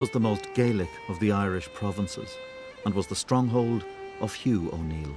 Was the most Gaelic of the Irish provinces and was the stronghold of Hugh O'Neill.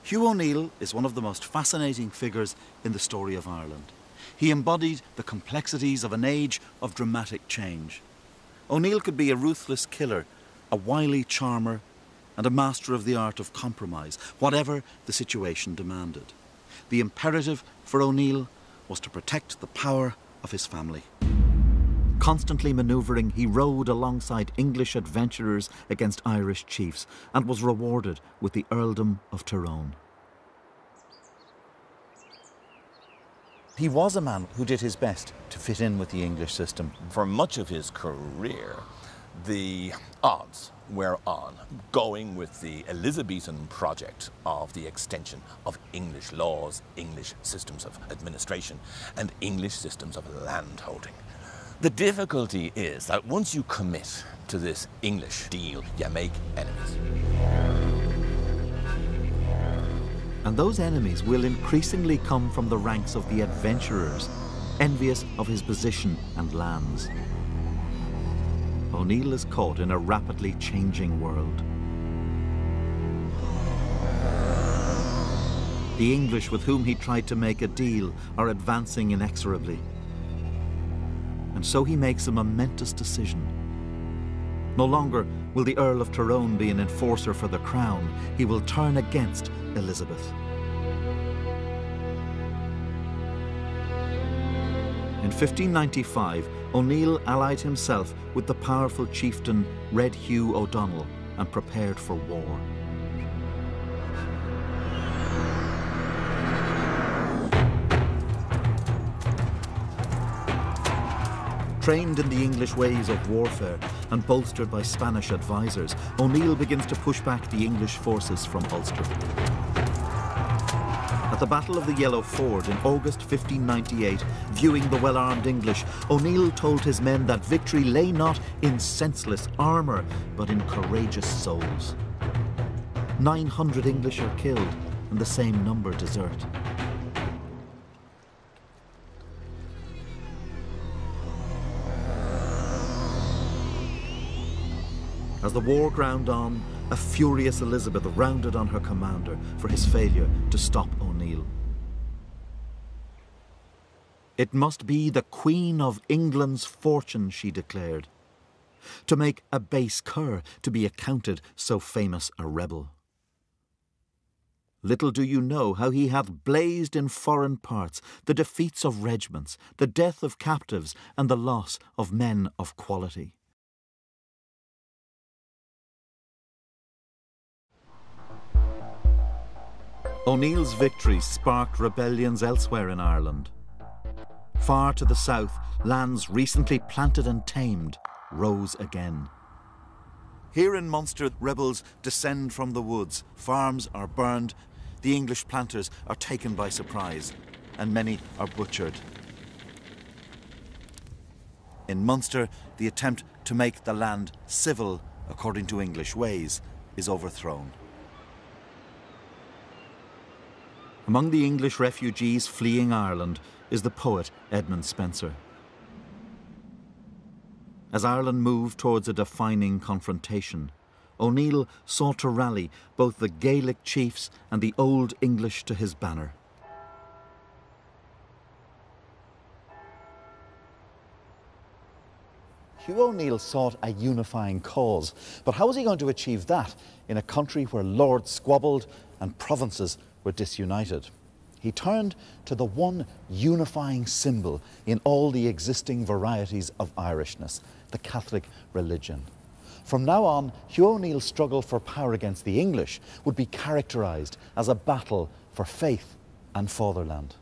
Hugh O'Neill is one of the most fascinating figures in the story of Ireland. He embodied the complexities of an age of dramatic change. O'Neill could be a ruthless killer, a wily charmer, and a master of the art of compromise, whatever the situation demanded. The imperative for O'Neill was to protect the power of his family. Constantly manoeuvring, he rode alongside English adventurers against Irish chiefs and was rewarded with the earldom of Tyrone. He was a man who did his best to fit in with the English system. For much of his career, the odds were on going with the Elizabethan project of the extension of English laws, English systems of administration, and English systems of landholding. The difficulty is that once you commit to this English deal, you make enemies. And those enemies will increasingly come from the ranks of the adventurers, envious of his position and lands. O'Neill is caught in a rapidly changing world. The English with whom he tried to make a deal are advancing inexorably. And so he makes a momentous decision. No longer will the Earl of Tyrone be an enforcer for the crown. He will turn against Elizabeth. In 1595, O'Neill allied himself with the powerful chieftain Red Hugh O'Donnell and prepared for war. Trained in the English ways of warfare and bolstered by Spanish advisors, O'Neill begins to push back the English forces from Ulster. At the Battle of the Yellow Ford in August 1598, viewing the well-armed English, O'Neill told his men that victory lay not in senseless armour, but in courageous souls. 900 English are killed, and the same number desert. As the war ground on, a furious Elizabeth rounded on her commander for his failure to stop O'Neill. It must be the Queen of England's fortune, she declared, to make a base cur to be accounted so famous a rebel. Little do you know how he hath blazed in foreign parts the defeats of regiments, the death of captives, and the loss of men of quality. O'Neill's victory sparked rebellions elsewhere in Ireland. Far to the south, lands recently planted and tamed rose again. Here in Munster, rebels descend from the woods, farms are burned, the English planters are taken by surprise, and many are butchered. In Munster, the attempt to make the land civil according to English ways is overthrown. Among the English refugees fleeing Ireland is the poet Edmund Spenser. As Ireland moved towards a defining confrontation, O'Neill sought to rally both the Gaelic chiefs and the Old English to his banner. Hugh O'Neill sought a unifying cause, but how was he going to achieve that in a country where lords squabbled and provinces were disunited? He turned to the one unifying symbol in all the existing varieties of Irishness, the Catholic religion. From now on, Hugh O'Neill's struggle for power against the English would be characterised as a battle for faith and fatherland.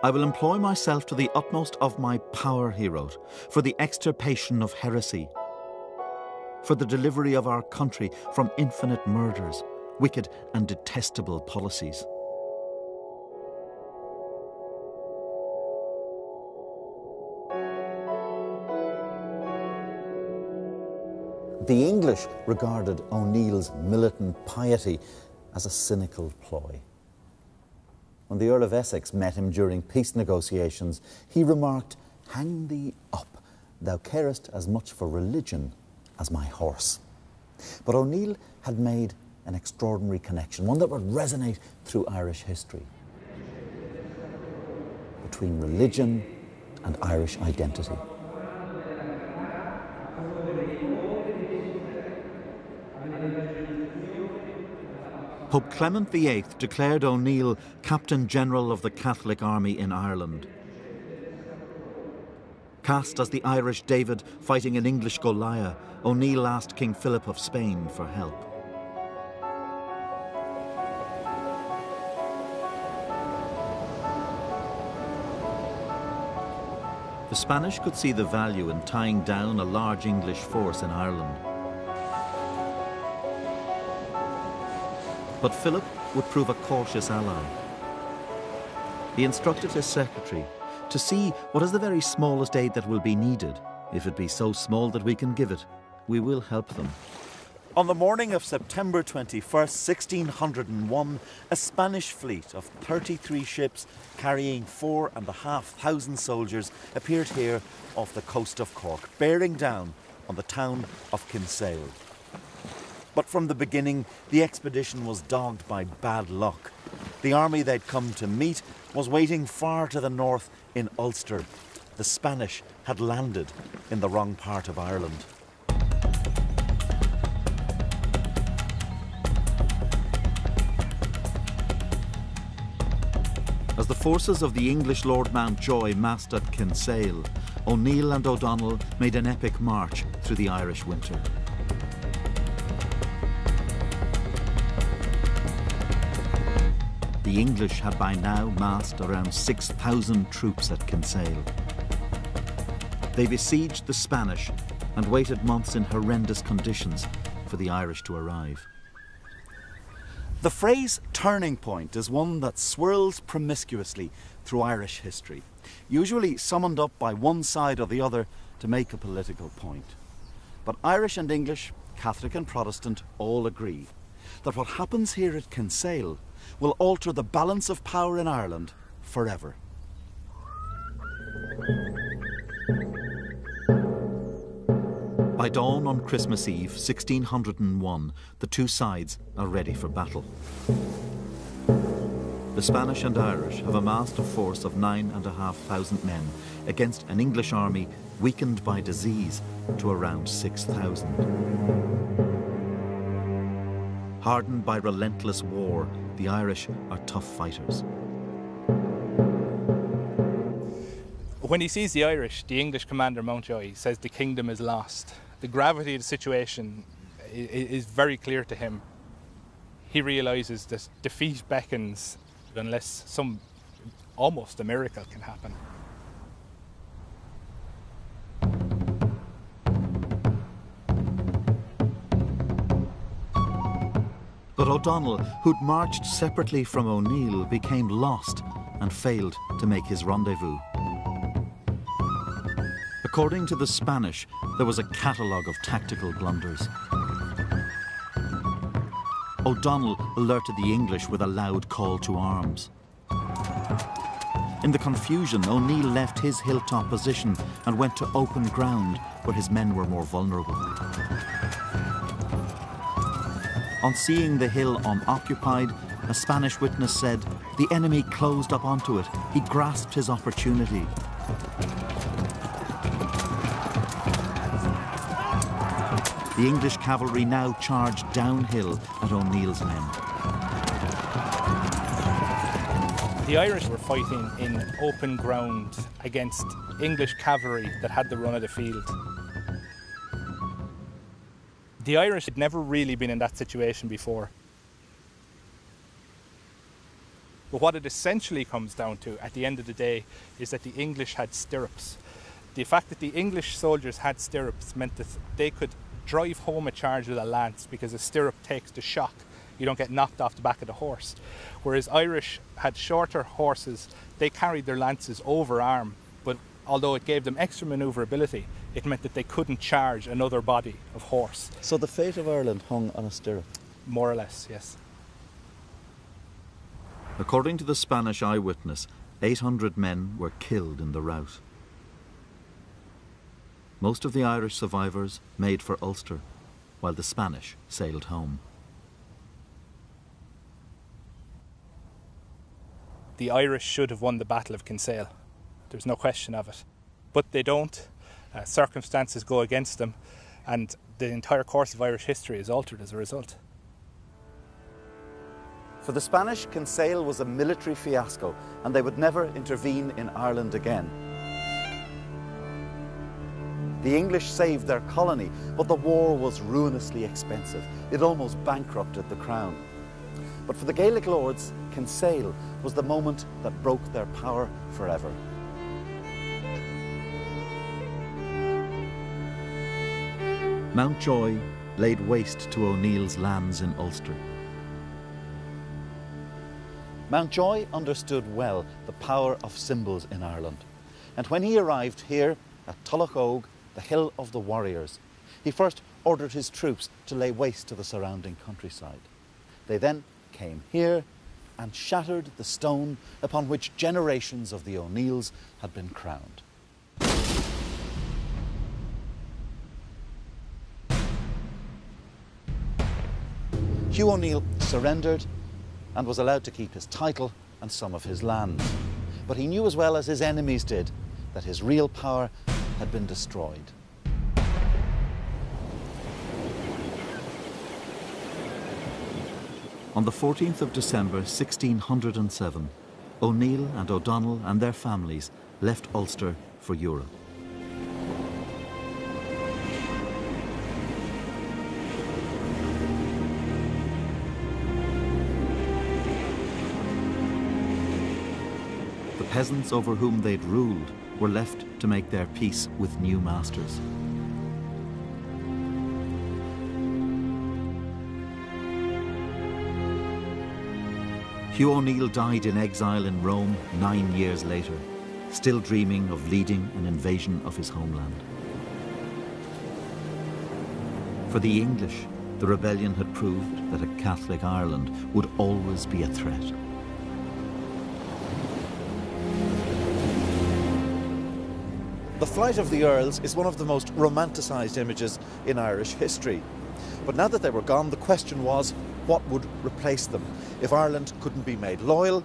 I will employ myself to the utmost of my power, he wrote, for the extirpation of heresy, for the delivery of our country from infinite murders, wicked and detestable policies. The English regarded O'Neill's militant piety as a cynical ploy. when the Earl of Essex met him during peace negotiations, he remarked, "Hang thee up, thou carest as much for religion as my horse." But O'Neill had made an extraordinary connection, one that would resonate through Irish history, between religion and Irish identity. Pope Clement VIII declared O'Neill Captain General of the Catholic Army in Ireland. Cast as the Irish David fighting an English Goliath, O'Neill asked King Philip of Spain for help. The Spanish could see the value in tying down a large English force in Ireland. But Philip would prove a cautious ally. He instructed his secretary to see what is the very smallest aid that will be needed. If it be so small that we can give it, we will help them. On the morning of September 21st, 1601, a Spanish fleet of 33 ships carrying 4,500 soldiers appeared here off the coast of Cork, bearing down on the town of Kinsale. But from the beginning, the expedition was dogged by bad luck. The army they'd come to meet was waiting far to the north in Ulster. The Spanish had landed in the wrong part of Ireland. As the forces of the English Lord Mountjoy massed at Kinsale, O'Neill and O'Donnell made an epic march through the Irish winter. The English had by now massed around 6,000 troops at Kinsale. They besieged the Spanish and waited months in horrendous conditions for the Irish to arrive. The phrase turning point is one that swirls promiscuously through Irish history, usually summoned up by one side or the other to make a political point. But Irish and English, Catholic and Protestant, all agree that what happens here at Kinsale will alter the balance of power in Ireland forever. By dawn on Christmas Eve, 1601, the two sides are ready for battle. The Spanish and Irish have amassed a force of 9,500 men against an English army weakened by disease to around 6,000. Hardened by relentless war, the Irish are tough fighters. When he sees the Irish, the English commander Mountjoy says the kingdom is lost. The gravity of the situation is very clear to him. He realises that defeat beckons unless almost a miracle can happen. But O'Donnell, who'd marched separately from O'Neill, became lost and failed to make his rendezvous. According to the Spanish, there was a catalogue of tactical blunders. O'Donnell alerted the English with a loud call to arms. In the confusion, O'Neill left his hilltop position and went to open ground where his men were more vulnerable. On seeing the hill unoccupied, a Spanish witness said, "The enemy closed up onto it. He grasped his opportunity." The English cavalry now charged downhill at O'Neill's men. The Irish were fighting in open ground against English cavalry that had the run of the field. The Irish had never really been in that situation before. But what it essentially comes down to at the end of the day is that the English had stirrups. The fact that the English soldiers had stirrups meant that they could drive home a charge with a lance, because a stirrup takes the shock. You don't get knocked off the back of the horse. Whereas Irish had shorter horses, they carried their lances over arm, but although it gave them extra manoeuvrability, it meant that they couldn't charge another body of horse. So the fate of Ireland hung on a stirrup? More or less, yes. According to the Spanish eyewitness, 800 men were killed in the rout. Most of the Irish survivors made for Ulster, while the Spanish sailed home. The Irish should have won the Battle of Kinsale. There's no question of it. But they don't. Circumstances go against them, and the entire course of Irish history is altered as a result. For the Spanish, Kinsale was a military fiasco, and they would never intervene in Ireland again. The English saved their colony, but the war was ruinously expensive. It almost bankrupted the crown. But for the Gaelic lords, Kinsale was the moment that broke their power forever. Mountjoy laid waste to O'Neill's lands in Ulster. Mountjoy understood well the power of symbols in Ireland, and when he arrived here at Tullahogue, the Hill of the Warriors, he first ordered his troops to lay waste to the surrounding countryside. They then came here and shattered the stone upon which generations of the O'Neills had been crowned. Hugh O'Neill surrendered and was allowed to keep his title and some of his land. But he knew as well as his enemies did that his real power had been destroyed. On the 14th of December 1607, O'Neill and O'Donnell and their families left Ulster for Europe. The peasants over whom they'd ruled were left to make their peace with new masters. Hugh O'Neill died in exile in Rome 9 years later, still dreaming of leading an invasion of his homeland. For the English, the rebellion had proved that a Catholic Ireland would always be a threat. The flight of the Earls is one of the most romanticised images in Irish history. But now that they were gone, the question was, what would replace them? If Ireland couldn't be made loyal,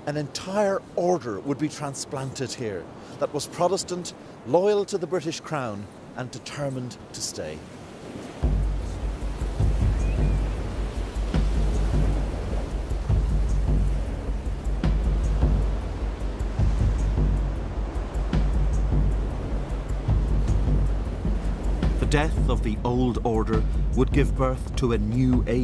an entire order would be transplanted here that was Protestant, loyal to the British Crown, and determined to stay. The death of the old order would give birth to a new age.